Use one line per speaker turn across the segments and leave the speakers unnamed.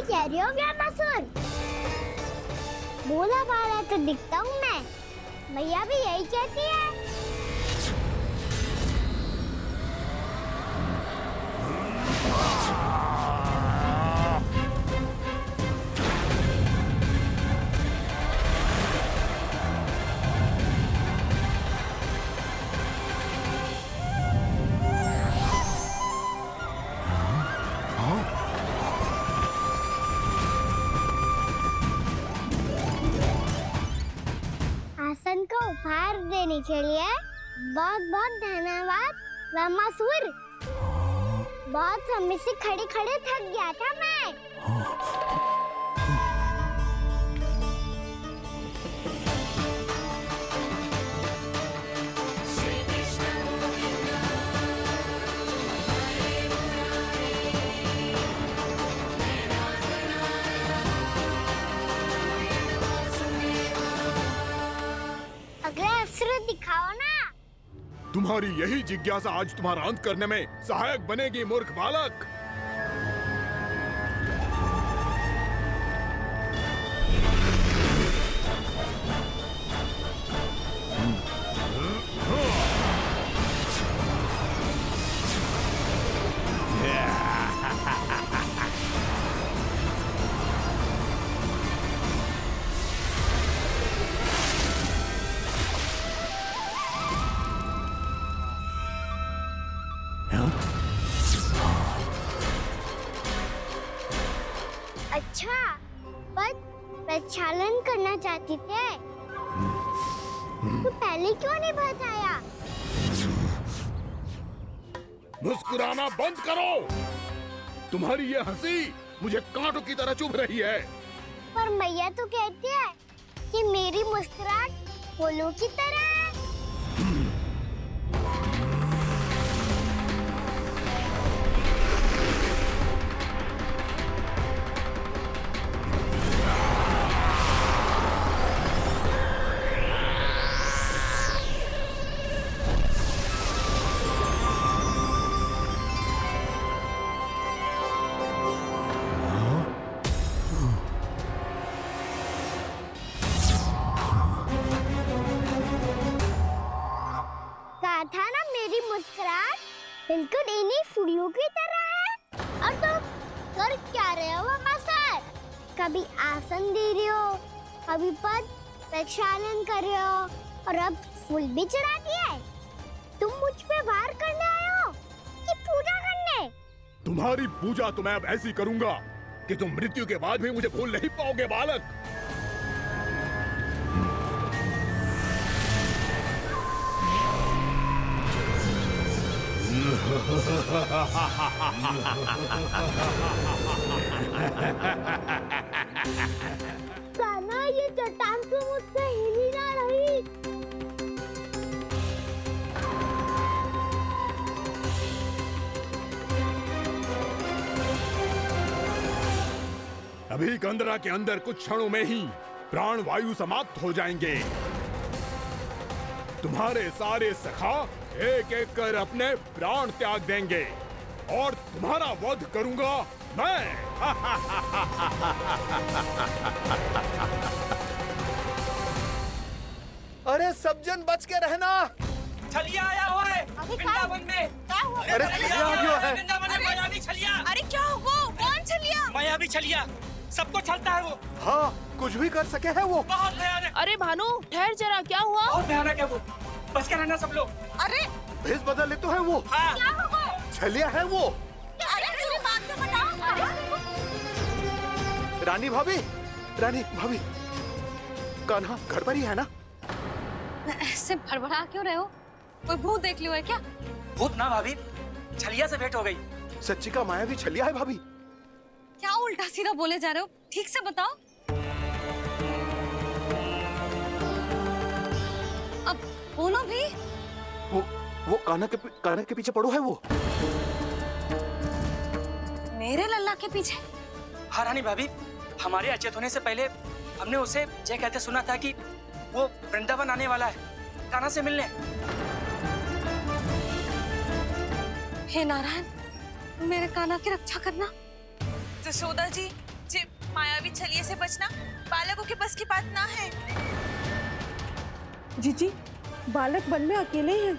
कह रही हो व्यामासुर? बोला बाला तो दिखता हूँ मैं। भैया भी यही कहती है। आसन को उपहार देने के लिए बहुत बहुत धन्यवाद व्यामासुर। बहुत समय से खड़े खड़े थक गया था मैं। अगला अस्त्र दिखाओ ना।
तुम्हारी यही जिज्ञासा आज तुम्हारा अंत करने में सहायक बनेगी मूर्ख बालक।
अच्छा, पर प्रक्षालन करना चाहती थे तो पहले क्यों नहीं बताया?
मुस्कुराना बंद करो। तुम्हारी ये हंसी मुझे कांटों की तरह चुभ रही है।
पर मैया तो कहती है कि मेरी मुस्कुराहट फूलों की तरह है। कहा था ना मेरी मुस्कुराहट बिल्कुल इन्हीं फूलों की तरह है। और तुम कर क्या रहे हो व्यामासुर? कभी आसन दे रहे हो, कभी पद प्रक्षालन कर रहे हो और अब फूल भी चढ़ा दिए। तुम मुझ पे वार करने आए हो कि पूजा करने?
तुम्हारी पूजा तो मैं अब ऐसी करूंगा कि तुम मृत्यु के बाद भी मुझे भूल नहीं पाओगे बालक।
कान्हा, ये चट्टान तो मुझसे हिल ही ना रही।
अभी कंदरा के अंदर कुछ क्षणों में ही प्राण वायु समाप्त हो जाएंगे। तुम्हारे सारे सखा एक एक कर अपने प्राण त्याग देंगे और तुम्हारा वध करूंगा मैं।
अरे सब जन बच के रहना।
छलिया आया हुआ है वृंदावन में।
क्या हुआ?
अरे छलिया आ गया है।
वृंदावन में मायावी छलिया।
अरे क्या हुआ? कौन छलिया?
मायावी छलिया सबको छलता है वो।
हाँ, कुछ भी कर सके है वो।
बहुत भयानक।
अरे भानु ठहर जरा, क्या हुआ?
बहुत भयानक है वो। बच के रहना सब लोग।
अरे
भेष बदल ले तो है वो।
हाँ।
क्या हुआ?
छलिया है वो।
अरे पूरी बात तो बताओ।
रानी भाभी, रानी भाभी, कान्हा घर पर ही है ना?
ऐसे भड़बड़ा क्यों रहे हो? कोई भूत देख लियो है क्या?
भूत ना भाभी, छलिया से भेंट हो गई।
सच्ची का मायावी छलिया है भाभी।
क्या उल्टा सीधा बोले जा रहे हो? ठीक से बताओ। अब बोलो भी।
वो कान्हा के पीछे पड़ो है वो।
मेरे लल्ला के पीछे?
हाँ रानी भाभी, हमारे अचेत होने से पहले हमने उसे ये कहते सुना था कि वो वृंदावन आने वाला है कान्हा से मिलने।
हे नारायण, मेरे कान्हा की रक्षा करना। जसोदा जी, जी
मायावी छलिए से बचना बालकों के बस की बात ना है।
जीजी, बालक वन में अकेले हैं।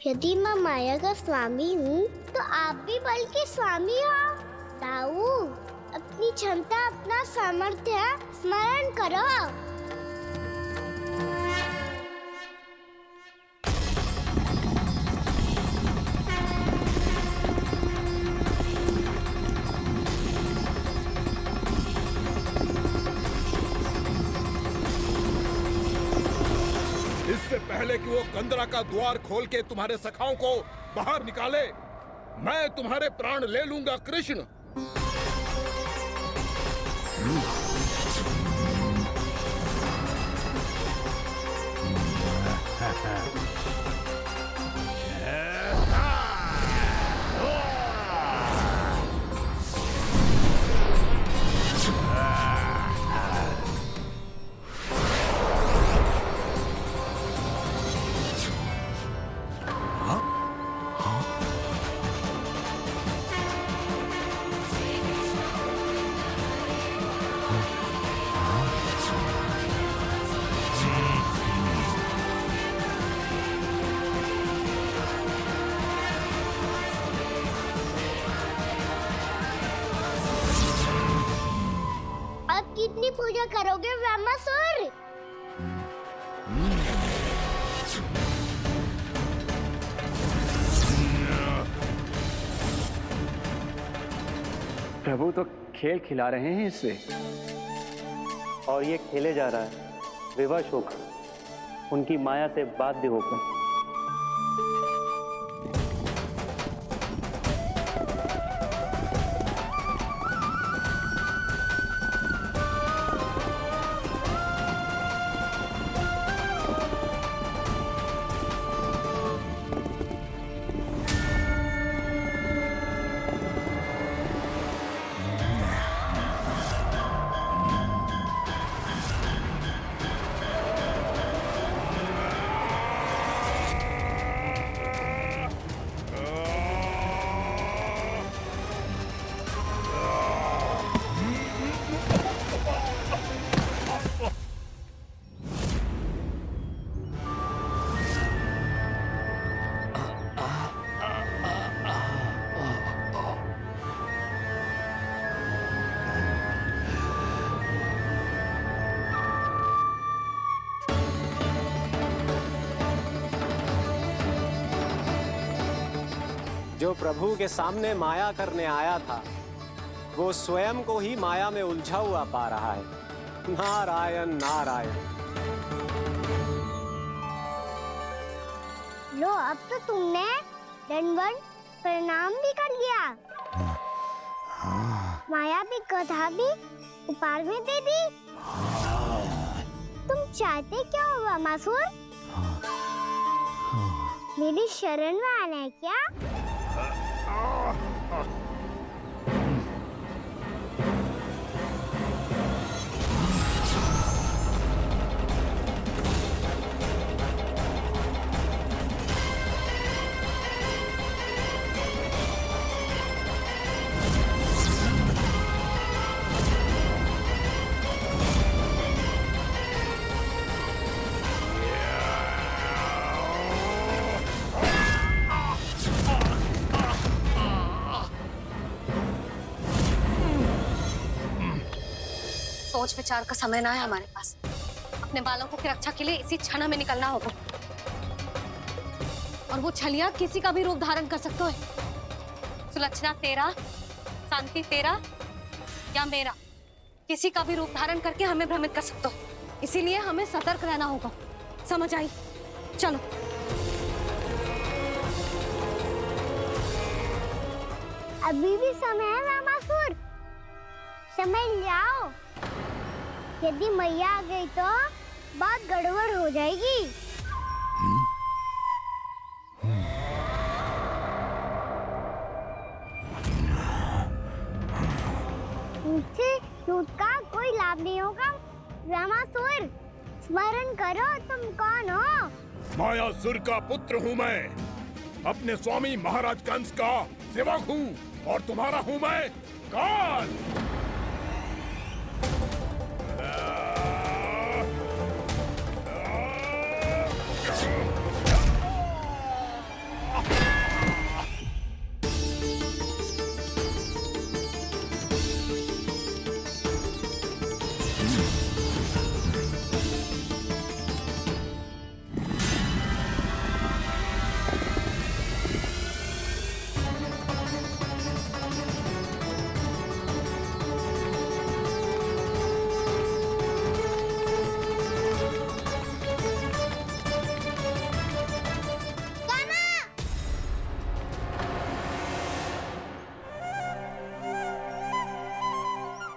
यदि मैं माया का स्वामी हूँ तो आप भी बल के स्वामी हो। ताऊ, अपनी क्षमता, अपना सामर्थ्य स्मरण करो।
इससे पहले कि वो कंदरा का द्वार खोल के तुम्हारे सखाओं को बाहर निकाले, मैं तुम्हारे प्राण ले लूंगा कृष्ण।
कितनी पूजा करोगे ब्रह्मासुर?
प्रभु तो खेल खिला रहे हैं इससे, और ये खेले जा रहा है विवश होकर, उनकी माया से बाध्य होकर।
जो प्रभु के सामने माया करने आया था, वो स्वयं को ही माया में उलझा हुआ पा रहा है। नारायण नारायण।
लो, अब तो तुमने दंडवत प्रणाम भी कर लिया, माया भी, कथा भी उपहार में दे दी। तुम चाहते क्या हो ब्रह्मासुर? मेरी शरण में आना है क्या?
सोच विचार का समय ना है हमारे पास। अपने बालकों की रक्षा के लिए इसी क्षण में निकलना होगा। और वो छलिया किसी का भी रूप धारण कर सकते हो। सुलक्षणा तेरा, शांति तेरा या मेरा, किसी का भी रूप धारण करके हमें भ्रमित कर सकते हो। इसीलिए हमें सतर्क रहना होगा। समझ आई? चलो।
अभी भी समय है रामासुर, समय लाओ। यदि मैया आ गई तो बात गड़बड़ हो जाएगी। मुझसे झूठ का कोई लाभ नहीं होगा। रामासुर, स्मरण करो तुम कौन हो।
मायासुर का पुत्र हूँ मैं, अपने स्वामी महाराज कंस का सेवक हूँ, और तुम्हारा हूँ मैं काल।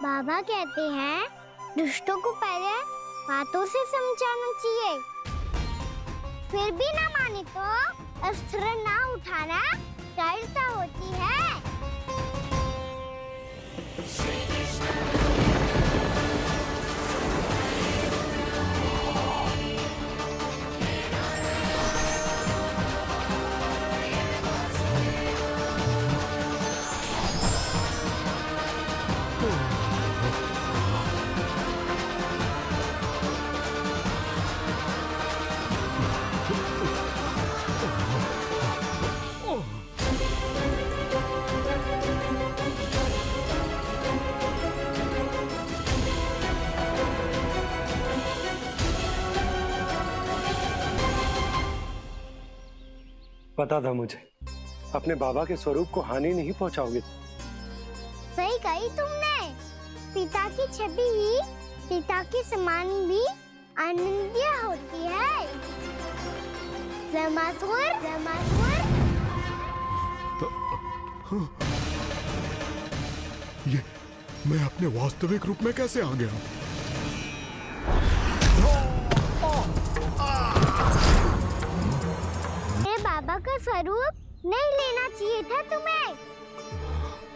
बाबा कहते हैं दुष्टों को पहले बातों से समझाना चाहिए, फिर भी ना माने तो अस्त्र ना उठाना दृढ़ता होती है।
पता था मुझे, अपने बाबा के स्वरूप को हानि नहीं पहुंचाओगे।
सही कही तुमने। पिता की छवि ही पिता के समान भी आनंदीय होती है। रामासुर, रामासुर।
ये मैं अपने वास्तविक रूप में कैसे आ गया?
बाबा का स्वरूप नहीं लेना चाहिए था तुम्हें।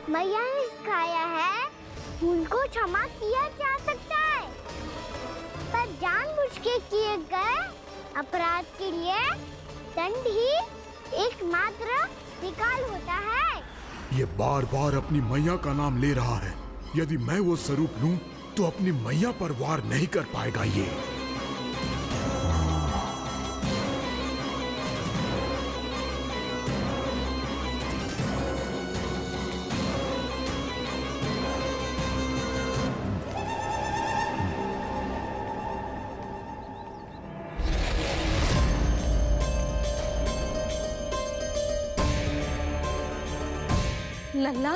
मैया ने सिखाया है भूल को क्षमा किया जा सकता है, पर जानबूझ के किए गए अपराध के लिए दंड ही एकमात्र विकल्प होता है।
ये बार बार अपनी मैया का नाम ले रहा है। यदि मैं वो स्वरूप लूं तो अपनी मैया पर वार नहीं कर पाएगा ये।
लल्ला,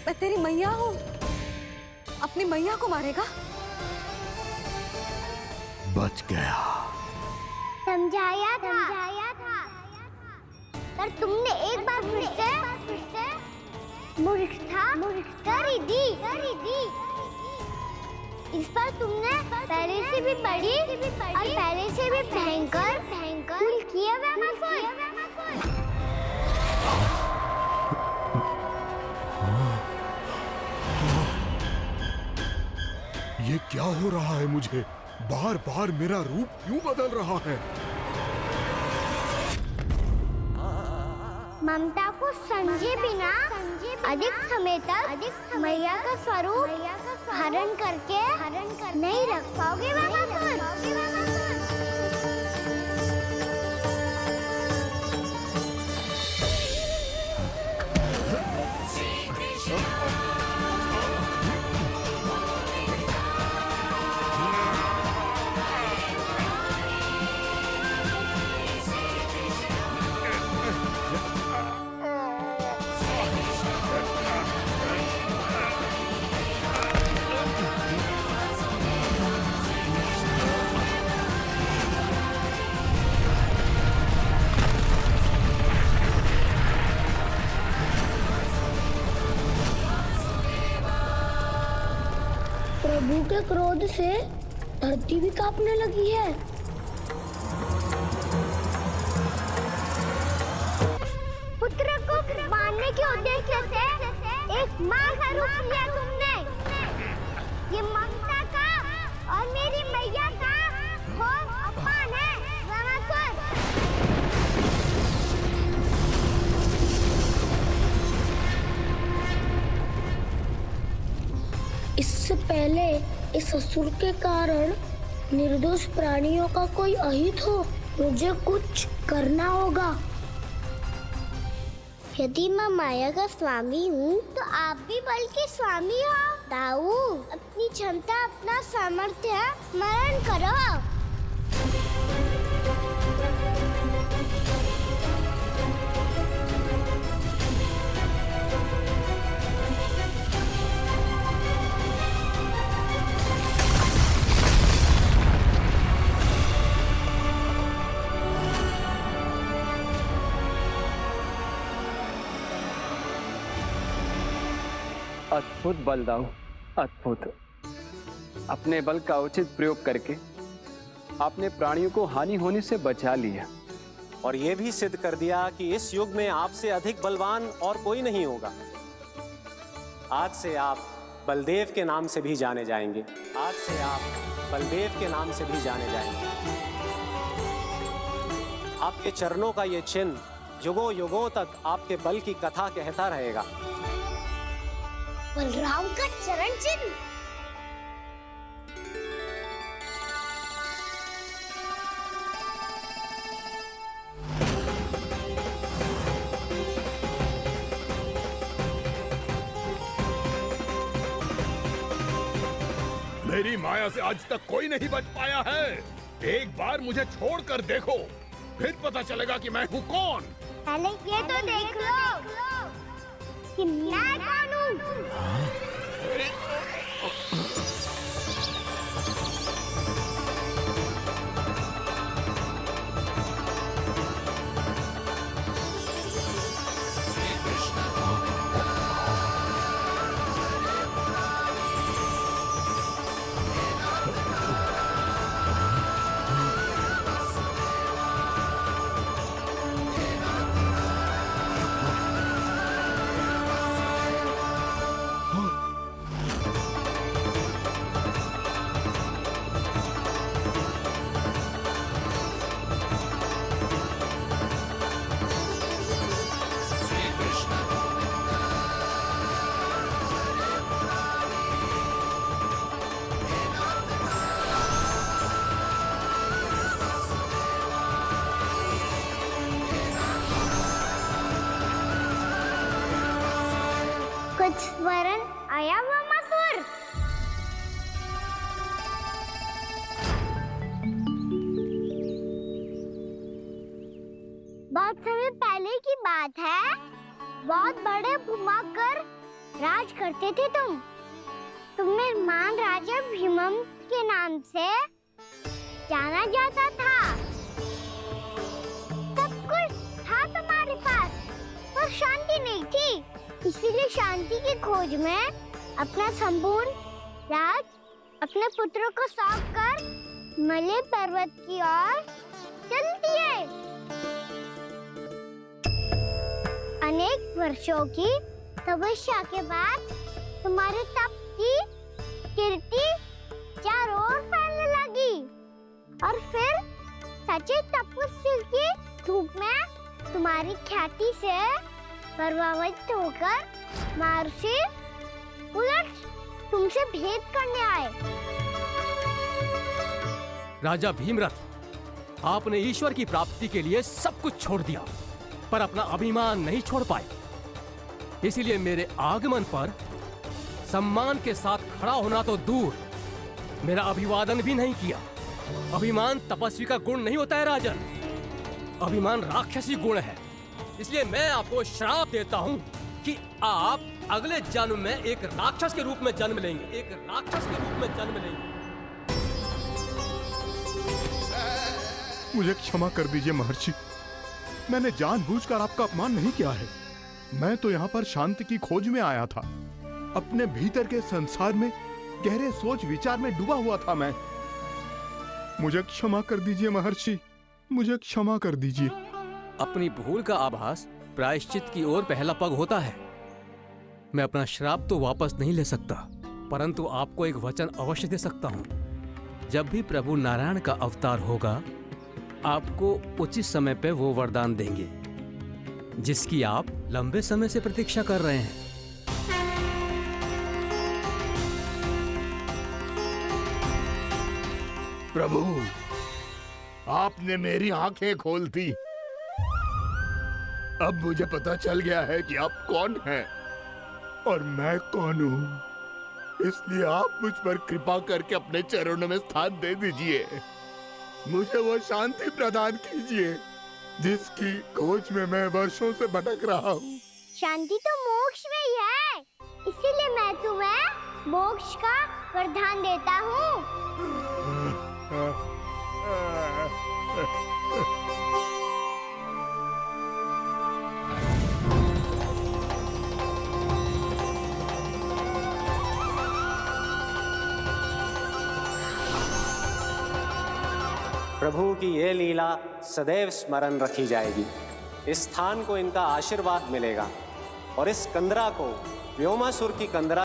मैं तेरी मैया हूँ, अपनी मैया को मारेगा?
बच गया।
समझाया था, पर तुमने एक बार फिर से मूर्खता कर ही दी। इस पर तुमने पहले से भी बड़ी और पहले से भी भयंकर भूल किया रामासुर।
ये क्या हो रहा है मुझे? बार बार मेरा रूप क्यों बदल रहा है?
ममता को समझे बिना अधिक समय तक मैया का स्वरूप हरण करके नहीं रख पाओगे रामासुर। प्रभु के क्रोध से धरती भी कांपने लगी है। पुत्र को मारने के उद्देश्य से एक माँ का रूप लिया तुमने। ये ममता का और मेरी मैया का घोर अपमान है रामासुर। इससे पहले इस असुर के कारण निर्दोष प्राणियों का कोई अहित हो, मुझे कुछ करना होगा। यदि मैं माया का स्वामी हूँ तो आप भी बल के स्वामी हो। दाऊ, अपनी क्षमता अपना सामर्थ्य स्मरण करो।
अद्भुत बल दाऊ, अद्भुत। अपने बल का उचित प्रयोग करके आपने प्राणियों को हानि होने से बचा लिया
और ये भी सिद्ध कर दिया कि इस युग में आपसे अधिक बलवान और कोई नहीं होगा। आज से आप बलदेव के नाम से भी जाने जाएंगे। आज से आप बलदेव के नाम से भी जाने जाएंगे। आपके चरणों का ये चिन्ह युगों युगों तक आपके बल की कथा कहता रहेगा।
बलराम का चरण चिन्ह।
मेरी माया से आज तक कोई नहीं बच पाया है। एक बार मुझे छोड़कर देखो, फिर पता चलेगा कि मैं हूँ कौन।
पहले ये तो देख लो कि मैं कौन हूँ। कुछ स्मरण आया वामासुर? बहुत समय पहले की बात है। बहुत बड़े भूमाकर राज करते थे तुम। तुम्हें महान राजा भीमम के नाम से जाना जाता था। सब कुछ था तुम्हारे पास, पर शांति नहीं थी। इसीलिए शांति की खोज में अपना संपूर्ण राज अपने पुत्रों को सौंप कर मलय पर्वत की ओर चल दिए। अनेक वर्षों की तपस्या के बाद तुम्हारे तप की कीर्ति चारों ओर फैलने लगी और फिर सच्चे तपस्वी की धूप में तुम्हारी ख्याति से प्रभावित होकर महर्षि उलट तुमसे भेंट करने आए।
राजा भीमरथ, आपने ईश्वर की प्राप्ति के लिए सब कुछ छोड़ दिया, पर अपना अभिमान नहीं छोड़ पाए। इसीलिए मेरे आगमन पर सम्मान के साथ खड़ा होना तो दूर, मेरा अभिवादन भी नहीं किया। अभिमान तपस्वी का गुण नहीं होता है राजन, अभिमान राक्षसी गुण है। इसलिए मैं आपको श्राप देता हूँ कि आप अगले जन्म में एक राक्षस के रूप में जन्म लेंगे, एक राक्षस के रूप में जन्म लेंगे।
मुझे क्षमा कर दीजिए महर्षि, मैंने जानबूझकर आपका अपमान नहीं किया है। मैं तो यहाँ पर शांति की खोज में आया था। अपने भीतर के संसार में
गहरे सोच विचार में डूबा हुआ था मैं। मुझे क्षमा कर दीजिए महर्षि, मुझे क्षमा कर दीजिए।
अपनी भूल का आभास प्रायश्चित की ओर पहला पग होता है। मैं अपना श्राप तो वापस नहीं ले सकता, परंतु आपको एक वचन अवश्य दे सकता हूँ। जब भी प्रभु नारायण का अवतार होगा, आपको उचित समय पे वो वरदान देंगे जिसकी आप लंबे समय से प्रतीक्षा कर रहे हैं।
प्रभु, आपने मेरी आंखें खोल दी। अब मुझे पता चल गया है कि आप कौन हैं और मैं कौन हूं। इसलिए आप मुझ पर कृपा करके अपने चरणों में स्थान दे दीजिए। मुझे वो शांति प्रदान कीजिए जिसकी खोज में मैं वर्षों से भटक रहा हूँ।
शांति तो मोक्ष में ही है, इसीलिए मैं तुम्हें मोक्ष का वरदान देता हूँ।
प्रभु की ये लीला सदैव स्मरण रखी जाएगी। इस स्थान को इनका आशीर्वाद मिलेगा और इस कंदरा को व्योमासुर की कंदरा